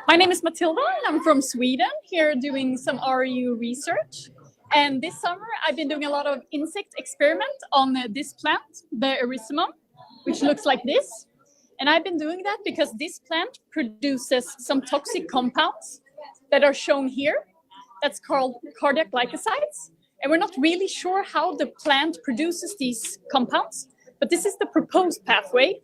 My name is Matilda and I'm from Sweden, here doing some REU research. And this summer I've been doing a lot of insect experiment on this plant, the erysimum, which looks like this. And I've been doing that because this plant produces some toxic compounds that are shown here. That's called cardiac glycosides. And we're not really sure how the plant produces these compounds, but this is the proposed pathway.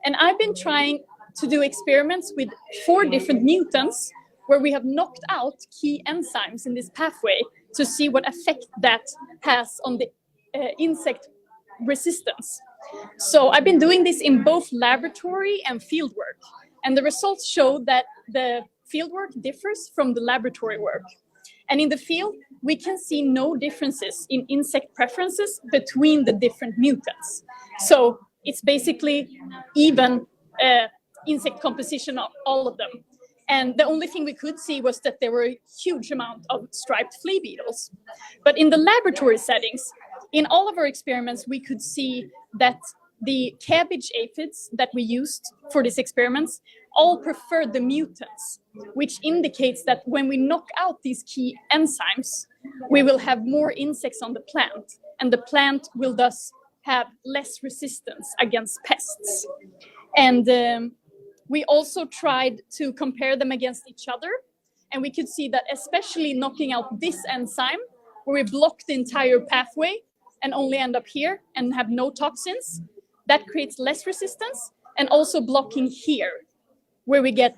And I've been trying to do experiments with 4 different mutants where we have knocked out key enzymes in this pathway to see what effect that has on the insect resistance. So I've been doing this in both laboratory and fieldwork, and the results show that the fieldwork differs from the laboratory work. And in the field, we can see no differences in insect preferences between the different mutants. So it's basically even insect composition of all of them. And the only thing we could see was that there were a huge amount of striped flea beetles. But in the laboratory settings, in all of our experiments, we could see that the cabbage aphids that we used for these experiments all preferred the mutants, which indicates that when we knock out these key enzymes, we will have more insects on the plant, and the plant will thus have less resistance against pests. And we also tried to compare them against each other, and we could see that especially knocking out this enzyme, where we block the entire pathway and only end up here and have no toxins, that creates less resistance, and also blocking here, where we get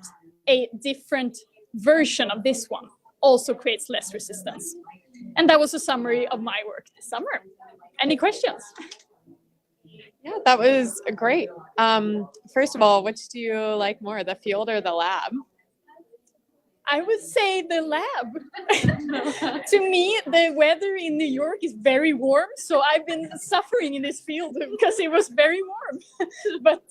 a different version of this one, also creates less resistance. And that was a summary of my work this summer. Any questions? Yeah, that was great. First of all, which do you like more, the field or the lab? I would say the lab. To me, the weather in New York is very warm, so I've been suffering in this field because it was very warm. But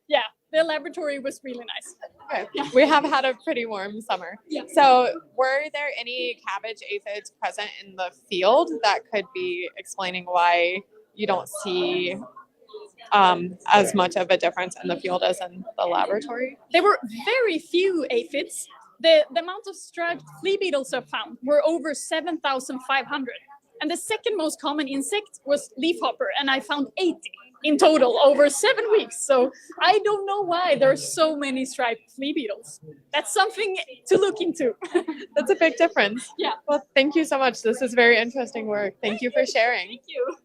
yeah, the laboratory was really nice. Okay. Yeah. We have had a pretty warm summer. Yeah. So were there any cabbage aphids present in the field that could be explaining why you don't see as much of a difference in the field as in the laboratory? There were very few aphids. The amount of striped flea beetles I've found were over 7,500. And the second most common insect was leafhopper, and I found 80 in total over 7 weeks. So I don't know why there are so many striped flea beetles. That's something to look into. That's a big difference. Yeah. Well, thank you so much. This is very interesting work. Thank you for sharing. Thank you.